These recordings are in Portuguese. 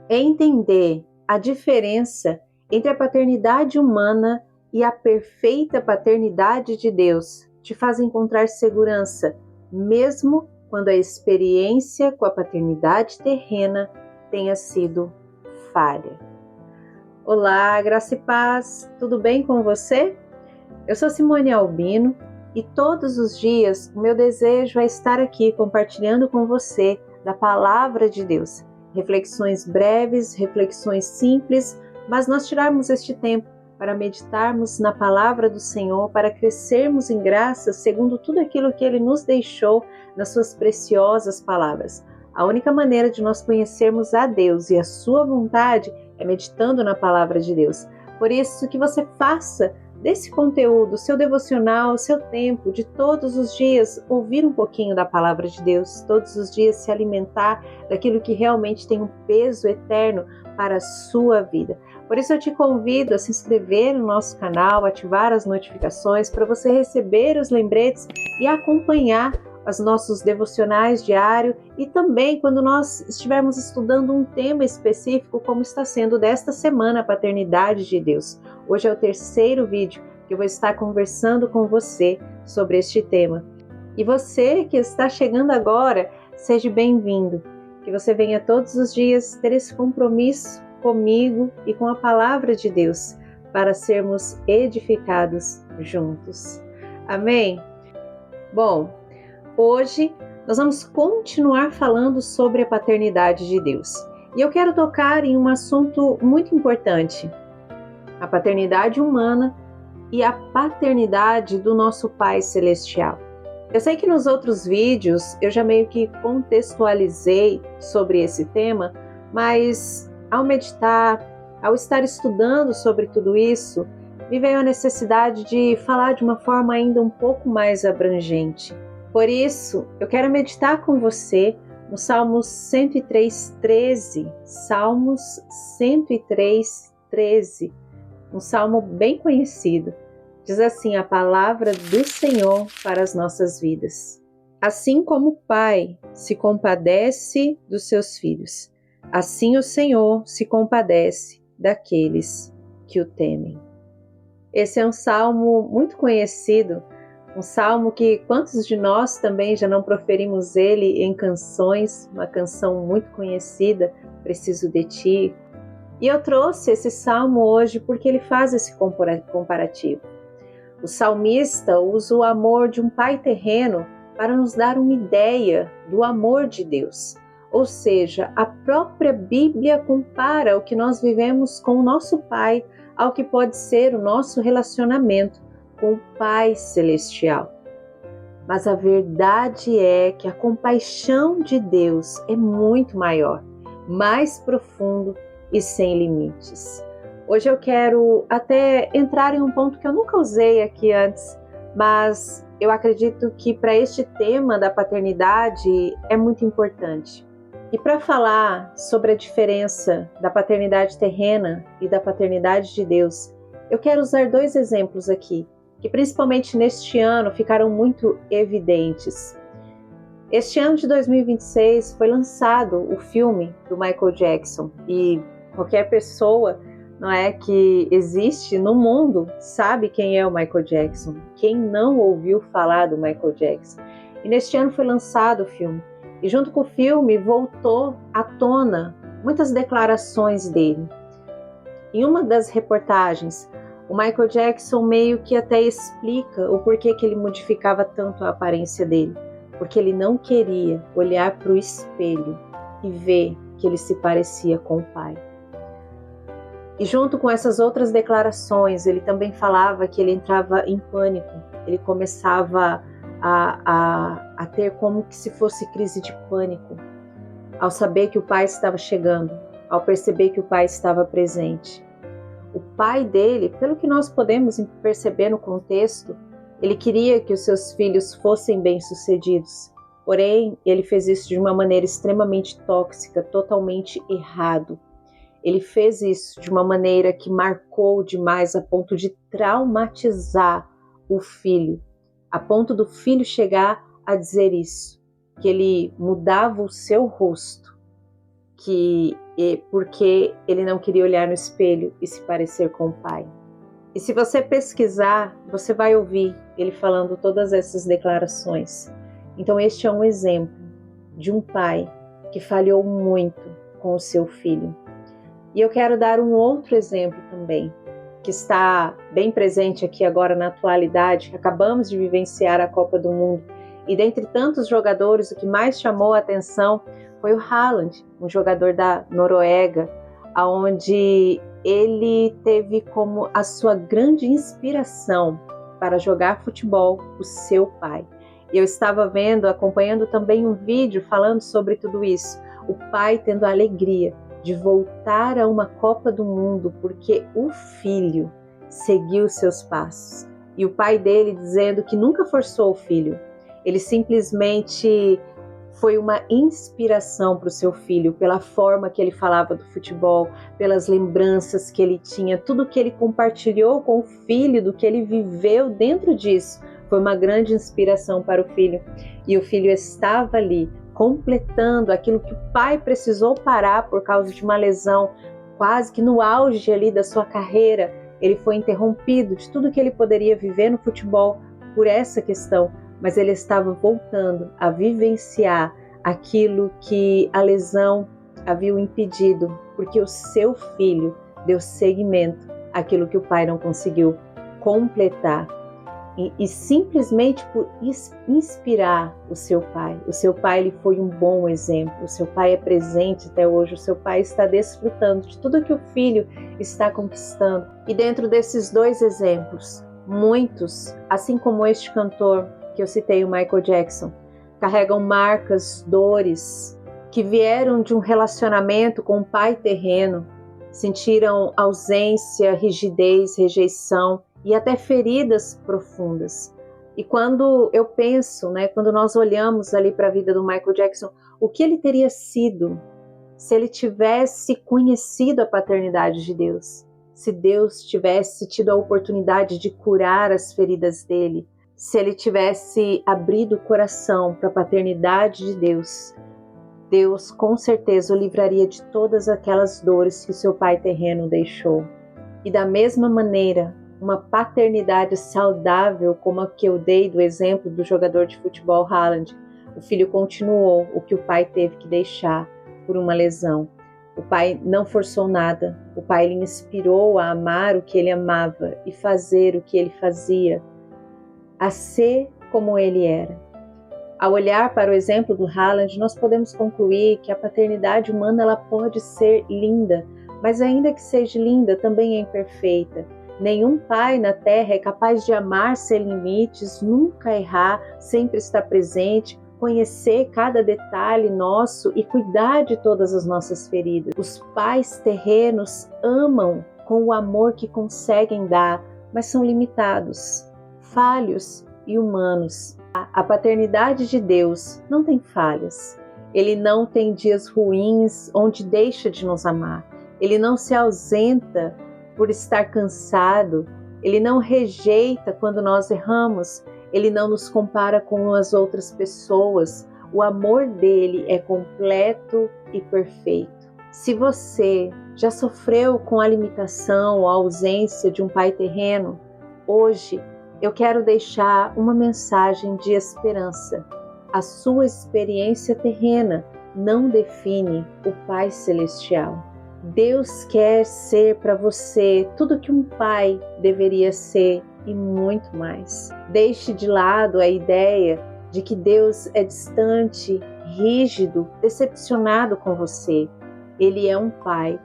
é entender a diferença entre a paternidade humana e a perfeita paternidade de Deus. Te faz encontrar segurança, mesmo quando a experiência com a paternidade terrena tenha sido falha. Olá, graça e paz, tudo bem com você? Eu sou Simone Albino e todos os dias o meu desejo é estar aqui compartilhando com você da Palavra de Deus. Reflexões breves, reflexões simples, mas nós tirarmos este tempo para meditarmos na Palavra do Senhor, para crescermos em graça segundo tudo aquilo que Ele nos deixou nas suas preciosas palavras. A única maneira de nós conhecermos a Deus e a sua vontade é meditando na Palavra de Deus. Por isso que você faça desse conteúdo, seu devocional, seu tempo de todos os dias, ouvir um pouquinho da Palavra de Deus, todos os dias se alimentar daquilo que realmente tem um peso eterno para a sua vida. Por isso eu te convido a se inscrever no nosso canal, ativar as notificações para você receber os lembretes e acompanhar os nossos devocionais diários e também quando nós estivermos estudando um tema específico, como está sendo desta semana, a paternidade de Deus. Hoje é o terceiro vídeo que eu vou estar conversando com você sobre este tema. E você que está chegando agora, seja bem-vindo. Que você venha todos os dias ter esse compromisso comigo e com a palavra de Deus para sermos edificados juntos. Amém? Bom, hoje nós vamos continuar falando sobre a paternidade de Deus. E eu quero tocar em um assunto muito importante: a paternidade humana e a paternidade do nosso Pai Celestial. Eu sei que nos outros vídeos eu já meio que contextualizei sobre esse tema, mas ao meditar, ao estar estudando sobre tudo isso, me veio a necessidade de falar de uma forma ainda um pouco mais abrangente. Por isso, eu quero meditar com você no Salmos 103:13. Salmos 103:13. Um salmo bem conhecido. Diz assim a palavra do Senhor para as nossas vidas. Assim como o Pai se compadece dos seus filhos, assim o Senhor se compadece daqueles que o temem. Esse é um salmo muito conhecido, um salmo que quantos de nós também já não proferimos ele em canções, uma canção muito conhecida, Preciso de Ti. E eu trouxe esse salmo hoje porque ele faz esse comparativo. O salmista usa o amor de um pai terreno para nos dar uma ideia do amor de Deus. Ou seja, a própria Bíblia compara o que nós vivemos com o nosso Pai ao que pode ser o nosso relacionamento com o Pai Celestial. Mas a verdade é que a compaixão de Deus é muito maior, mais profundo e sem limites. Hoje eu quero até entrar em um ponto que eu nunca usei aqui antes, mas eu acredito que para este tema da paternidade é muito importante. E para falar sobre a diferença da paternidade terrena e da paternidade de Deus, eu quero usar dois exemplos aqui, que principalmente neste ano ficaram muito evidentes. Este ano de 2026 foi lançado o filme do Michael Jackson e qualquer pessoa, não é, que existe no mundo sabe quem é o Michael Jackson. Quem não ouviu falar do Michael Jackson? E neste ano foi lançado o filme. E junto com o filme voltou à tona muitas declarações dele. Em uma das reportagens, o Michael Jackson meio que até explica o porquê que ele modificava tanto a aparência dele. Porque ele não queria olhar para o espelho e ver que ele se parecia com o pai. E junto com essas outras declarações, ele também falava que ele entrava em pânico, ele começava a ter como que se fosse crise de pânico, ao saber que o pai estava chegando, ao perceber que o pai estava presente. O pai dele, pelo que nós podemos perceber no contexto, ele queria que os seus filhos fossem bem-sucedidos, porém ele fez isso de uma maneira extremamente tóxica, totalmente errado. Ele fez isso de uma maneira que marcou demais a ponto de traumatizar o filho, a ponto do filho chegar a dizer isso, que ele mudava o seu rosto porque ele não queria olhar no espelho e se parecer com o pai. E se você pesquisar, você vai ouvir ele falando todas essas declarações. Então este é um exemplo de um pai que falhou muito com o seu filho. E eu quero dar um outro exemplo também, que está bem presente aqui agora na atualidade, que acabamos de vivenciar a Copa do Mundo. E dentre tantos jogadores, o que mais chamou a atenção foi o Haaland, um jogador da Noruega, onde ele teve como a sua grande inspiração para jogar futebol o seu pai. E eu estava acompanhando também um vídeo falando sobre tudo isso. O pai tendo a alegria de voltar a uma Copa do Mundo porque o filho seguiu seus passos. E o pai dele dizendo que nunca forçou o filho. Ele simplesmente foi uma inspiração para o seu filho, pela forma que ele falava do futebol, pelas lembranças que ele tinha, tudo que ele compartilhou com o filho, do que ele viveu dentro disso, foi uma grande inspiração para o filho. E o filho estava ali, completando aquilo que o pai precisou parar por causa de uma lesão, quase que no auge ali da sua carreira. Ele foi interrompido de tudo que ele poderia viver no futebol por essa questão, mas ele estava voltando a vivenciar aquilo que a lesão havia o impedido, porque o seu filho deu seguimento àquilo que o pai não conseguiu completar. E simplesmente por inspirar o seu pai. O seu pai ele foi um bom exemplo, o seu pai é presente até hoje, o seu pai está desfrutando de tudo que o filho está conquistando. E dentro desses dois exemplos, muitos, assim como este cantor que eu citei, o Michael Jackson, carregam marcas, dores, que vieram de um relacionamento com o pai terreno, sentiram ausência, rigidez, rejeição, e até feridas profundas. E quando eu penso, quando nós olhamos ali para a vida do Michael Jackson, o que ele teria sido se ele tivesse conhecido a paternidade de Deus, se Deus tivesse tido a oportunidade de curar as feridas dele, se ele tivesse abrido o coração para a paternidade de Deus, Deus com certeza o livraria de todas aquelas dores que o seu pai terreno deixou. E da mesma maneira, uma paternidade saudável, como a que eu dei do exemplo do jogador de futebol Haaland. O filho continuou o que o pai teve que deixar por uma lesão. O pai não forçou nada. O pai lhe inspirou a amar o que ele amava e fazer o que ele fazia, a ser como ele era. Ao olhar para o exemplo do Haaland, nós podemos concluir que a paternidade humana ela pode ser linda, mas ainda que seja linda, também é imperfeita. Nenhum pai na terra é capaz de amar sem limites, nunca errar, sempre estar presente, conhecer cada detalhe nosso e cuidar de todas as nossas feridas. Os pais terrenos amam com o amor que conseguem dar, mas são limitados, falhos e humanos. A paternidade de Deus não tem falhas. Ele não tem dias ruins onde deixa de nos amar. Ele não se ausenta por estar cansado, ele não rejeita quando nós erramos, ele não nos compara com as outras pessoas. O amor dele é completo e perfeito. Se você já sofreu com a limitação ou a ausência de um pai terreno, hoje eu quero deixar uma mensagem de esperança. A sua experiência terrena não define o Pai Celestial. Deus quer ser para você tudo que um pai deveria ser e muito mais. Deixe de lado a ideia de que Deus é distante, rígido, decepcionado com você. Ele é um pai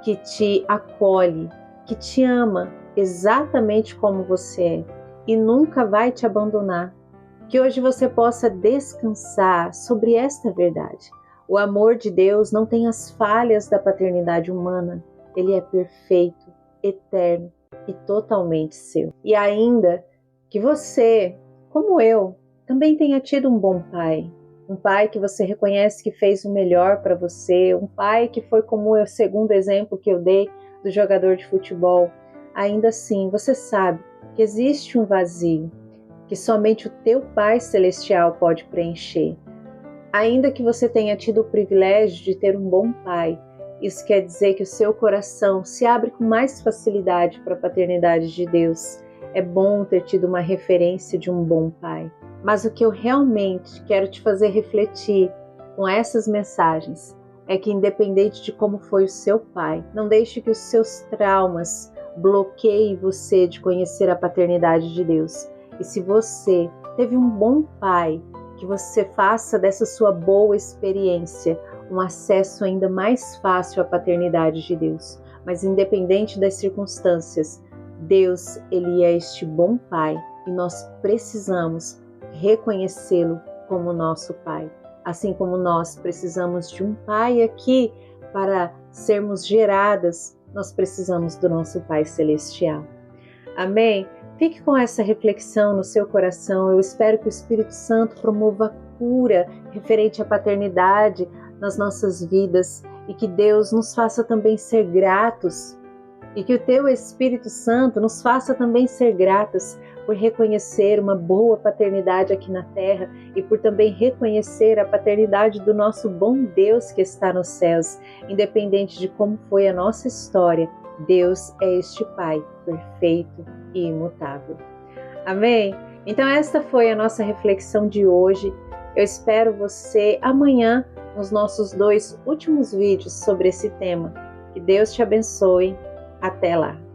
que te acolhe, que te ama exatamente como você é e nunca vai te abandonar. Que hoje você possa descansar sobre esta verdade. O amor de Deus não tem as falhas da paternidade humana. Ele é perfeito, eterno e totalmente seu. E ainda que você, como eu, também tenha tido um bom pai. Um pai que você reconhece que fez o melhor para você. Um pai que foi como o segundo exemplo que eu dei do jogador de futebol. Ainda assim, você sabe que existe um vazio que somente o teu Pai Celestial pode preencher. Ainda que você tenha tido o privilégio de ter um bom pai, isso quer dizer que o seu coração se abre com mais facilidade para a paternidade de Deus. É bom ter tido uma referência de um bom pai. Mas o que eu realmente quero te fazer refletir com essas mensagens é que, independente de como foi o seu pai, não deixe que os seus traumas bloqueiem você de conhecer a paternidade de Deus. E se você teve um bom pai, que você faça dessa sua boa experiência um acesso ainda mais fácil à paternidade de Deus. Mas independente das circunstâncias, Deus, Ele é este bom pai e nós precisamos reconhecê-lo como nosso pai. Assim como nós precisamos de um pai aqui para sermos geradas, nós precisamos do nosso Pai Celestial. Amém? Fique com essa reflexão no seu coração. Eu espero que o Espírito Santo promova a cura referente à paternidade nas nossas vidas e que Deus nos faça também ser gratos e que o Teu Espírito Santo nos faça também ser gratos por reconhecer uma boa paternidade aqui na terra e por também reconhecer a paternidade do nosso bom Deus que está nos céus. Independente de como foi a nossa história, Deus é este Pai perfeito e imutável. Amém? Então esta foi a nossa reflexão de hoje. Eu espero você amanhã nos nossos 2 últimos vídeos sobre esse tema. Que Deus te abençoe. Até lá!